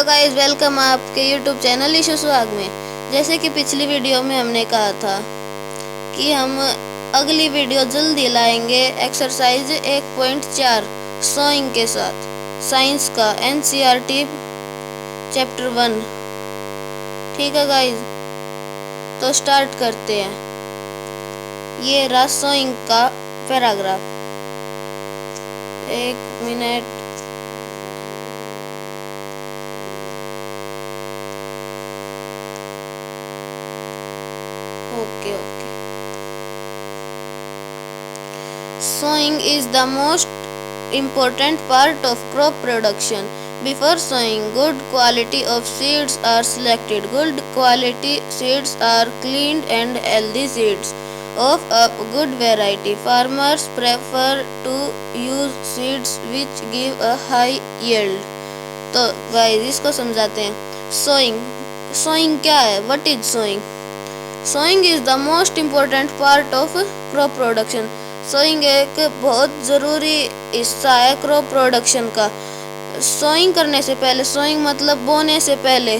Hello guys, welcome आपके YouTube channel issue सुहाग में। जैसे कि पिछली वीडियो में हमने कहा था कि हम अगली वीडियो जल्दी लाएंगे एक्सरसाइज 1.4 सोइंग के साथ, साइंस का एनसीईआरटी चैप्टर 1। ठीक है गाइस, तो स्टार्ट करते हैं। ये रहा सोइंग का पैराग्राफ। एक minute. Okay. Sowing is the most important part of crop production. Before sowing, good quality of seeds are selected. Good quality seeds are cleaned and healthy seeds of a good variety. Farmers prefer to use seeds which give a high yield. तो guys इसको समझाते हैं। Sowing क्या है? What is sowing? Sowing is the most important part of crop production. Sowing एक बहुत ज़रूरी हिस्सा है क्रॉप प्रोडक्शन का। सोइंग करने से पहले, सोइंग मतलब बोने से पहले,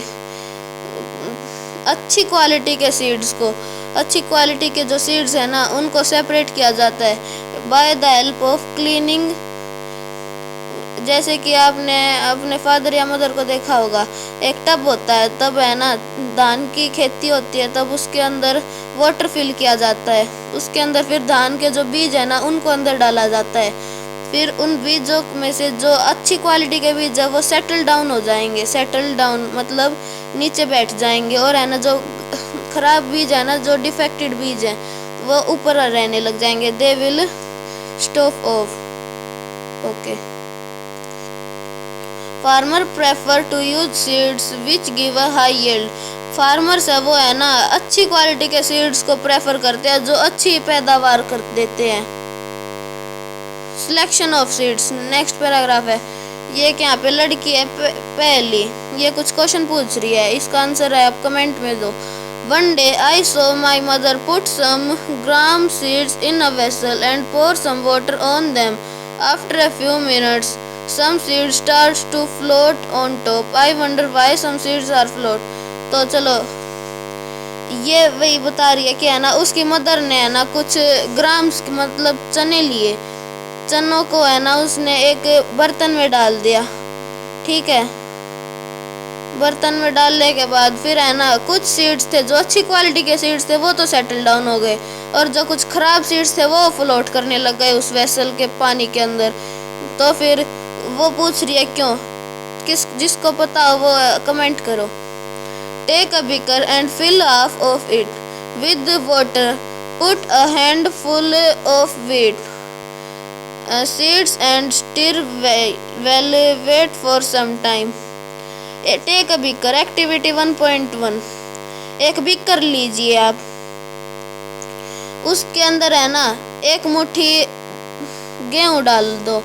अच्छी क्वालिटी के सीड्स को, अच्छी क्वालिटी के जो सीड्स है ना, उनको सेपरेट किया जाता है by the help of cleaning. जैसे कि आपने अपने फादर या मदर को देखा होगा, एक टब होता है, तब है ना धान की खेती होती है, तब उसके अंदर वाटर फिल किया जाता है। उसके अंदर फिर धान के जो बीज है ना, उनको अंदर डाला जाता है। फिर उन बीजों में से जो अच्छी क्वालिटी के बीज है वो सेटल डाउन हो जाएंगे। सेटल डाउन मतलब नीचे बैठ जाएंगे, और है ना जो खराब बीज है ना, जो डिफेक्टेड बीज है, वो ऊपर रहने लग जाएंगे। They will stop off. Okay. Farmer prefer to use seeds which give a high yield. Farmers है वो है ना अच्छी क्वालिटी के सीड्स को प्रेफर करते हैं जो अच्छी पैदावार कर देते हैं। Selection of seeds, next paragraph है। ये कि यहाँ पे लड़की है पहली, ये कुछ क्वेश्चन पूछ रही है, इसका आंसर है आप कमेंट में दो। One day I saw my mother put some gram seeds in a vessel and pour some water on them. After a few minutes, some seeds start to float on top. I wonder why some seeds are float. तो चलो, ये वही बता रही है कि है ना उसकी मदर ने है ना कुछ ग्राम्स मतलब चने लिए, चनों को है ना उसने एक बर्तन में डाल दिया। ठीक है, बर्तन में डालने के बाद फिर है ना कुछ सीड्स थे जो अच्छी क्वालिटी के सीड्स थे, वो तो सेटल डाउन हो गए, और जो कुछ खराब सीड्स थे वो फ्लोट करने लग गए उस वेसल के पानी के अंदर। तो फिर वो पूछ रही है क्यों, जिसको पता हो वो कमेंट करो। Take a beaker and fill half of it with water, put a handful of wheat seeds and stir well, wait for some time. Take a beaker, activity 1.1। एक बीकर लीजिए आप, उसके अंदर है ना एक मुट्ठी गेहूं डाल दो,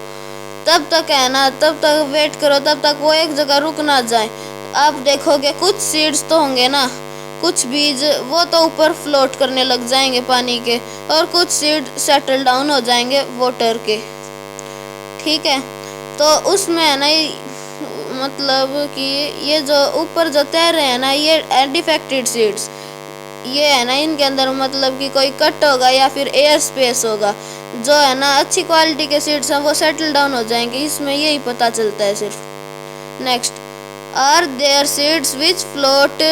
तब तक है ना, तब तक वेट करो, तब तक वो एक जगह रुक ना जाए। आप देखोगे कुछ सीड्स तो होंगे ना, कुछ बीज वो तो ऊपर फ्लोट करने लग जाएंगे पानी के, और कुछ सीड सेटल डाउन हो जाएंगे वाटर के। ठीक है, तो उसमें है ना मतलब कि ये जो ऊपर जो तैर रहे हैं ना, ये डिफेक्टेड सीड्स, ये है ना इनके अंदर मतलब कि कोई कट होगा या फिर एयर स्पेस होगा। जो है ना अच्छी क्वालिटी के सीड्स हैं वो सेटल डाउन हो जाएंगे, इसमें यही पता चलता है सिर्फ। Next, are there seeds which float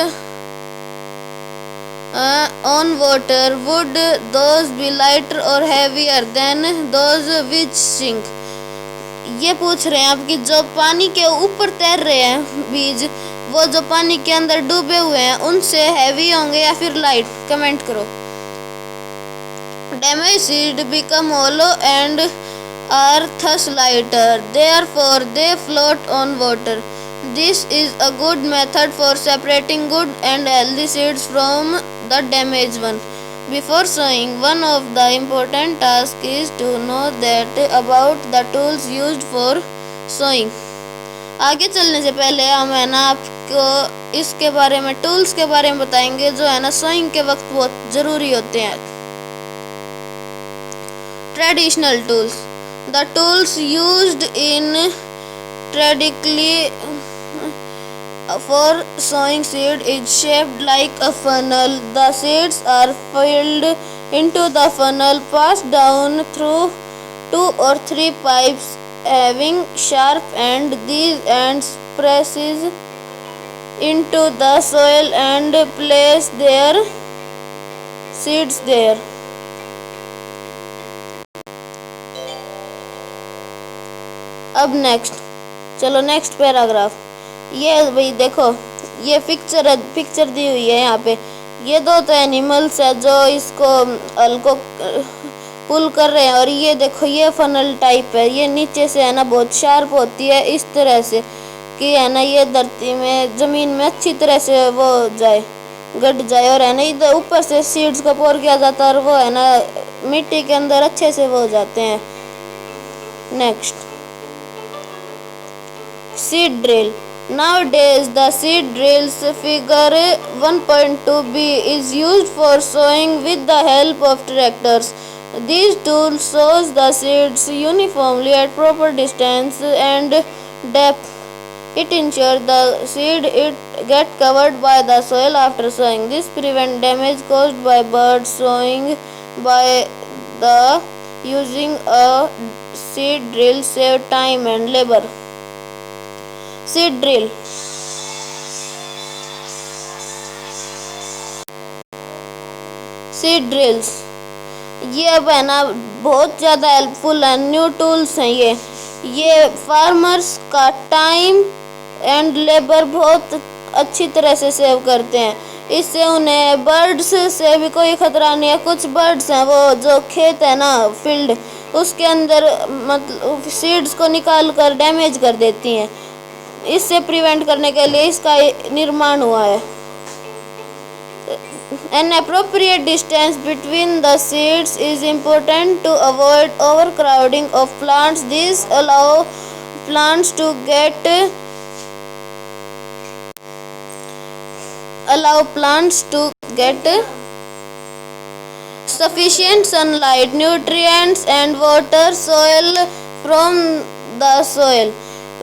on water, would those be lighter और heavier than those which sink. ये पूछ रहे हैं आप कि जो पानी के ऊपर तैर रहे हैं बीज, वो जो पानी के अंदर डूबे हुए हैं उनसे हैवी होंगे या फिर लाइट, कमेंट करो। Damage seed become hollow and are thus lighter, therefore they float on water. This is a good method for separating good and healthy seeds from the damage one. Before sowing, one of the important tasks is to know that about the tools used for sowing. आगे चलने से पहले हम है ना आपको इसके बारे में, टूल्स के बारे में बताएंगे जो है ना सोइंग के वक्त बहुत ज़रूरी होते हैं। Traditional tools, the tools used in traditionally for sowing seed is shaped like a funnel. The seeds are filled into the funnel, passed down through 2 or 3 pipes having sharp ends. These ends presses into the soil and place their seeds there. अब next, चलो next paragraph. ये भाई देखो, ये picture दी हुई है यहाँ पे। ये दो तो एनिमल्स है जो इसको हल को पुल कर रहे हैं, और ये देखो ये फनल टाइप है। ये नीचे से है ना बहुत शार्प होती है, इस तरह से कि है ना ये धरती में ज़मीन में अच्छी तरह से वो जाए, गट जाए, और है ना इधर ऊपर से सीड्स को पोर किया जाता है और वो है ना मिट्टी के अंदर अच्छे से वो हो जाते हैं। Next, seed drill. Nowadays the seed drills figure 1.2b is used for sowing with the help of tractors. These tools sows the seeds uniformly at proper distance and depth. It ensures the seed get covered by the soil after sowing. This prevent damage caused by birds. Sowing by the using a seed drill save time and labor. Seed drill. Seed drills ये अब है ना बहुत ज़्यादा helpful है, new tools हैं ये farmers का टाइम एंड लेबर बहुत अच्छी तरह से सेव करते हैं। इससे उन्हें बर्ड्स से भी कोई ख़तरा नहीं है। कुछ बर्ड्स हैं वो जो खेत है ना फील्ड, उसके अंदर मतलब सीड्स को निकाल कर डैमेज कर देती हैं। इससे प्रिवेंट करने के लिए इसका निर्माण हुआ है। An appropriate distance between the seeds is important to avoid overcrowding of plants. These allow plants to get sufficient sunlight, nutrients and water soil from the soil.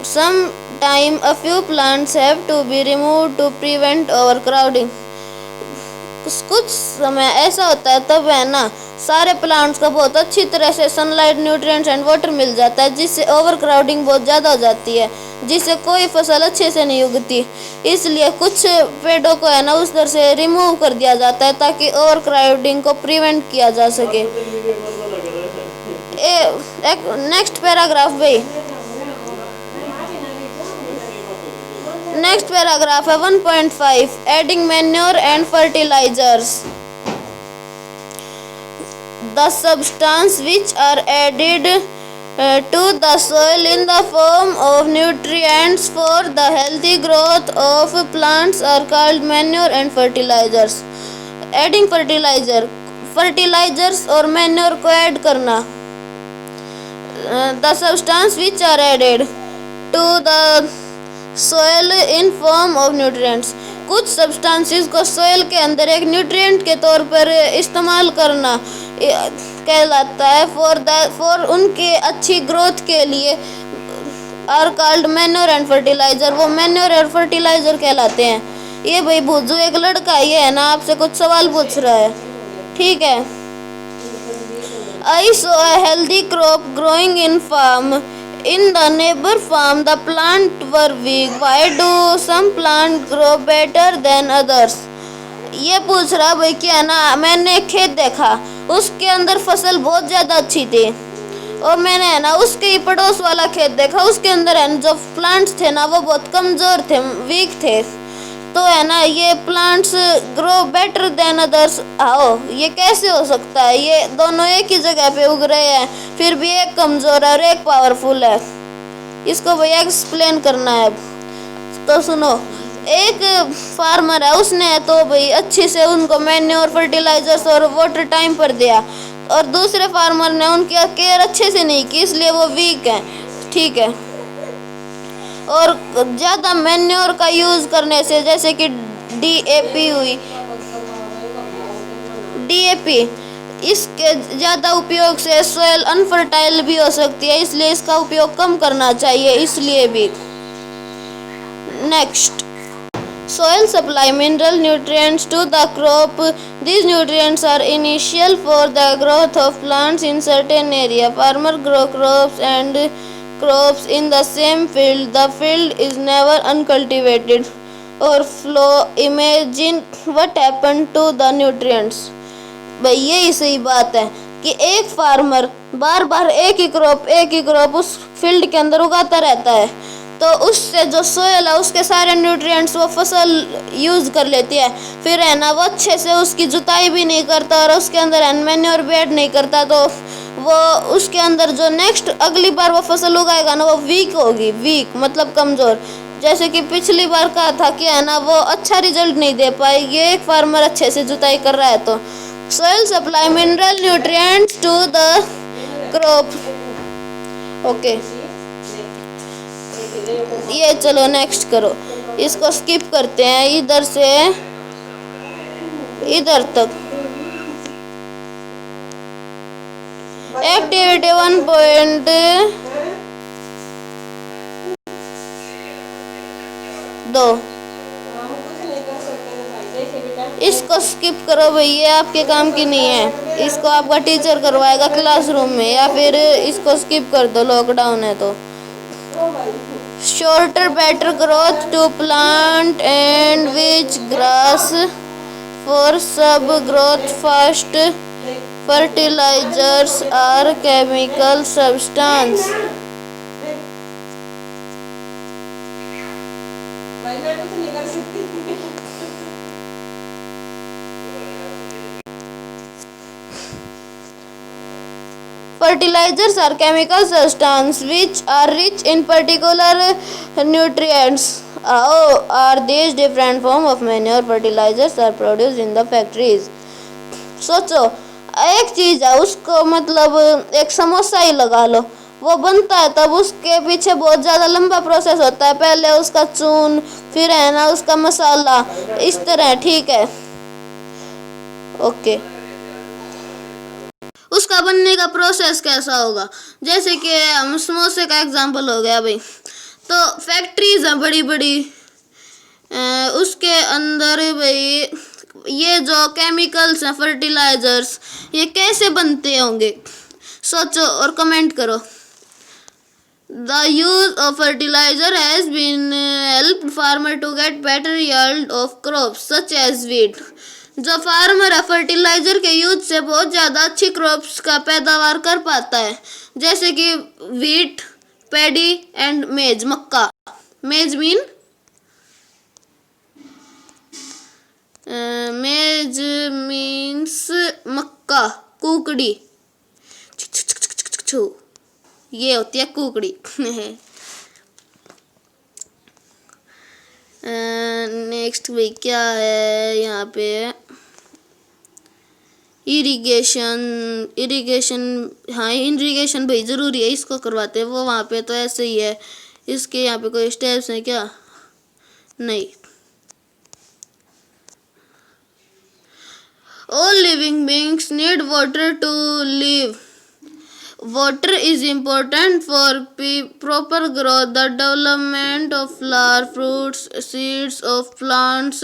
Sometime a few plants have to be removed to prevent overcrowding. कुछ समय ऐसा होता है तब है ना सारे plants को बहुत अच्छी तरह से सनलाइट, न्यूट्रिएंट्स एंड वाटर मिल जाता है, जिससे ओवरक्राउडिंग बहुत ज़्यादा हो जाती है, जिससे कोई फसल अच्छे से नहीं उगती। इसलिए कुछ पेड़ों को है ना उस तरह से रिमूव कर दिया जाता है ताकि ओवरक्राउडिंग को प्रिवेंट किया जा सके। नेक्स्ट पैराग्राफ भाई, नेक्स्ट पैराग्राफ है 1.5 adding manure and fertilizers. The substance which are added to the soil in the form of nutrients for the healthy growth of plants are called manure and fertilizers. Adding fertilizers और manure को add करना। The substance which are added to the soil in form of nutrients. कुछ substances को soil के अंदर एक nutrient के तौर पर इस्तेमाल करना कहलाता है। फॉर उनके अच्छी ग्रोथ के लिए are called manure and fertilizer, वो मैन्योर और फर्टिलाइजर कहलाते हैं। ये भाई भूजू एक लड़का ये है ना आपसे कुछ सवाल पूछ रहा है, ठीक है। I saw a healthy crop growing in farm. In the neighbor farm, the plant were weak. Why do some plants grow better than others? ये पूछ रहा भाई क्या ना, मैंने एक खेत देखा उसके अंदर फसल बहुत ज़्यादा अच्छी थी, और मैंने है ना उसके ही पड़ोस वाला खेत देखा उसके अंदर है जो प्लांट्स थे ना वो बहुत कमज़ोर थे, वीक थे। तो है ना ये plants grow better than others. आओ ये कैसे हो सकता है, ये दोनों एक ही जगह पे उग रहे हैं फिर भी एक कमज़ोर है और एक पावरफुल है। इसको भैया एक्सप्लेन करना है। तो सुनो, एक फार्मर है उसने तो भाई अच्छे से उनको मैन्योर, फर्टिलाइजर्स और वाटर टाइम पर दिया, और दूसरे फार्मर ने उनकी केयर अच्छे से नहीं की इसलिए वो वीक है, ठीक है। और ज़्यादा मैन्योर का यूज़ करने से जैसे कि DAP हुई, DAP इसके ज़्यादा उपयोग से सोयल अनफर्टाइल भी हो सकती है, इसलिए इसका उपयोग कम करना चाहिए। इसलिए भी next Soil supply mineral nutrients to the crop. These nutrients are essential for the growth of plants in certain area. Farmer grow crops and crops in the same field. The field is never uncultivated or flow. Imagine what happened to the nutrients. भाई यही सही बात है कि एक farmer बार बार एक ही crop उस field के अंदर उगाता रहता है, तो उससे जो सोयल है उसके सारे न्यूट्रिएंट्स वो फसल यूज कर लेती है। फिर है ना वो अच्छे से उसकी जुताई भी नहीं करता और उसके अंदर मैन्योर बेड नहीं करता, तो वो उसके अंदर जो नेक्स्ट अगली बार वो फसल उगाएगा ना वो वीक होगी। वीक मतलब कमज़ोर। जैसे कि पिछली बार कहा था कि है ना वो अच्छा रिजल्ट नहीं दे पाएगी एक फार्मर अच्छे से जुताई कर रहा है। तो soil supply mineral nutrients to the crop. Okay ये चलो नेक्स्ट करो, इसको स्किप करते हैं इधर से इधर तक। एक्टिविटी 1.2 इसको स्किप करो भैया, आपके काम की नहीं है। इसको आपका टीचर करवाएगा क्लासरूम में, या फिर इसको स्किप कर दो, लॉकडाउन है तो। Shorter better growth to plant and which grass for sub growth fast fertilizers are chemical substance. Fertilizers are chemical substances which are rich in particular nutrients. How are these different forms of manure? Fertilizers are produced in the factories. सोचो एक चीज है, उसको मतलब एक समोसा ही लगा लो, वो बनता है तब उसके पीछे बहुत ज़्यादा लंबा प्रोसेस होता है। पहले उसका चून, फिर है ना उसका मसाला, इस तरह। ठीक है ओके। उसका बनने का प्रोसेस कैसा होगा, जैसे कि हम समोसे का एग्जांपल हो गया भाई, तो फैक्ट्रीज हैं बड़ी बड़ी, उसके अंदर भाई ये जो केमिकल्स हैं फर्टिलाइजर्स ये कैसे बनते होंगे, सोचो और कमेंट करो। The use of fertilizer has been helped farmer to get better yield of crops such as wheat. जो फार्मर है फर्टिलाइजर के यूज से बहुत ज़्यादा अच्छी क्रॉप्स का पैदावार कर पाता है, जैसे कि वीट, पैडी एंड मेज, मक्का। मेज मीन्स मक्का, कुकड़ी, ये होती है कुकड़ी। नेक्स्ट भाई क्या है यहाँ पे, इरिगेशन। हाँ इरिगेशन भाई ज़रूरी है, इसको करवाते हैं, वो वहाँ पे तो ऐसे ही है। इसके यहाँ पे कोई स्टेप्स हैं क्या, नहीं। All living beings need water to live. Water is important for proper growth, the development of flower, fruits, seeds of plants.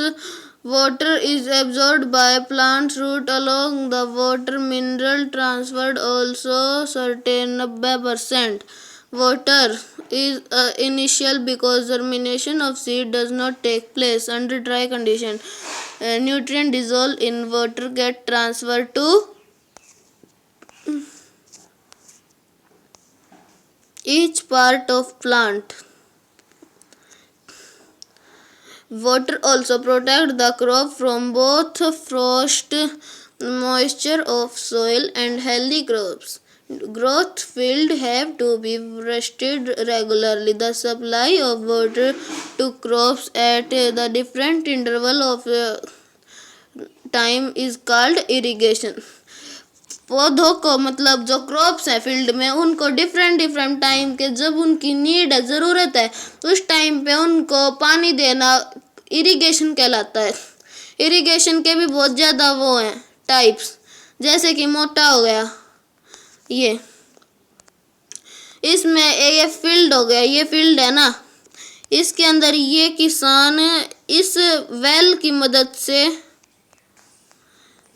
Water is absorbed by plants' root along the water mineral transferred also certain 90%. Water is initial because germination of seed does not take place under dry condition. Nutrient dissolved in water get transferred to each part of plant. Water also protects the crop from both frost, moisture of soil and healthy crops. Growth field have to be wasted regularly. The supply of water to crops at the different interval of time is called irrigation. पौधों को मतलब जो crops हैं field में उनको different time के जब उनकी नीड है, ज़रूरत है, उस टाइम पे उनको पानी देना इरिगेशन कहलाता है। इरिगेशन के भी बहुत ज़्यादा वो हैं टाइप्स, जैसे कि मोटा हो गया, ये इसमें ये फील्ड हो गया, ये फील्ड है ना, इसके अंदर ये किसान इस वेल की मदद से,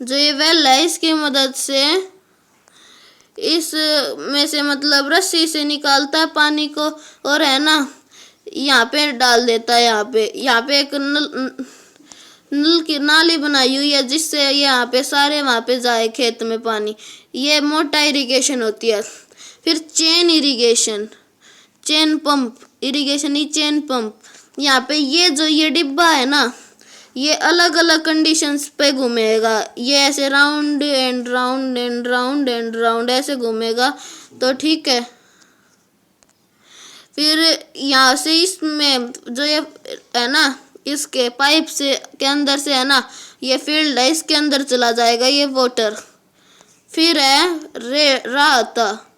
जो ये वेल है इसकी मदद से इस में से मतलब रस्सी से निकालता है पानी को, और है ना यहाँ पे डाल देता है। यहाँ पे एक नल की नाली बनाई हुई है जिससे यहाँ पे सारे वहाँ पे जाए खेत में पानी। ये मोटा इरिगेशन होती है। फिर chain irrigation, chain pump irrigation ही चेन पंप। यहाँ पे ये डिब्बा है ना, ये अलग अलग कंडीशंस पे घूमेगा। ये ऐसे round and round and round and round ऐसे घूमेगा, तो ठीक है। फिर यहाँ से इसमें जो ये है ना, इसके पाइप से के अंदर से है ना, ये फील्ड है, इसके अंदर चला जाएगा ये वाटर। फिर है राहता,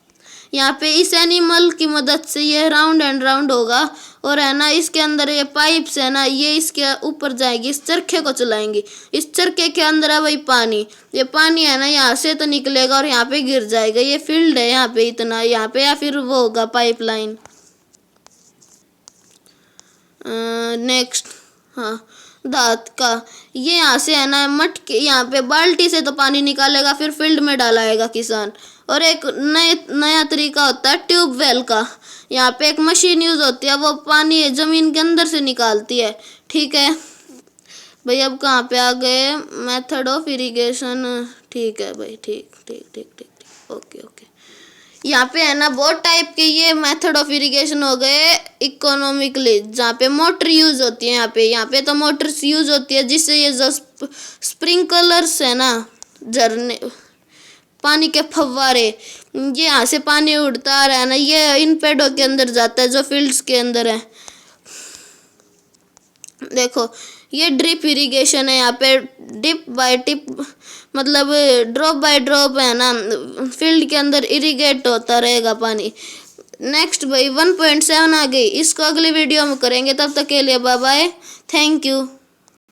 यहाँ पे इस एनिमल की मदद से ये राउंड एंड राउंड होगा, और है ना इसके अंदर ये पाइप से है ना ये इसके ऊपर जाएगी, इस चरखे को चलाएंगी। इस चरखे के अंदर है वही पानी, ये पानी है ना यहाँ से तो निकलेगा और यहाँ पे गिर जाएगा। ये फील्ड है यहाँ पे इतना, यहाँ पे या फिर वो होगा पाइपलाइन। नेक्स्ट, हाँ दांत का, ये यहाँ से है ना मटके, यहाँ पे बाल्टी से तो पानी निकालेगा, फिर फील्ड में डालाएगा किसान। और एक नया तरीका होता है ट्यूबवेल का। यहाँ पे एक मशीन यूज होती है, वो पानी जमीन के अंदर से निकालती है। ठीक है भाई, अब कहाँ पे आ गए, मेथड ऑफ इरिगेशन। ठीक है भाई, ठीक ठीक ठीक ठीक ठीक, ओके ओके। यहाँ पे है ना बहुत टाइप के ये मेथड ऑफ इरिगेशन हो गए इकोनॉमिकली, जहाँ पे मोटर यूज होती है। यहाँ पे तो मोटर्स यूज होती है, जिससे ये जो स्प्रिंकलर्स है ना, झरने पानी के फव्वारे, ये यहाँ से पानी उड़ता आ रहा है ना, ये इन पेड़ों के अंदर जाता है जो फील्ड्स के अंदर है। देखो ये ड्रिप इरिगेशन है, यहाँ पे डिप बाय टिप मतलब ड्रॉप बाय ड्रॉप है ना, फील्ड के अंदर इरिगेट होता रहेगा पानी। नेक्स्ट भाई 1.7 आ गई, इसको अगली वीडियो में करेंगे, तब तक के लिए बाय बाय, थैंक यू।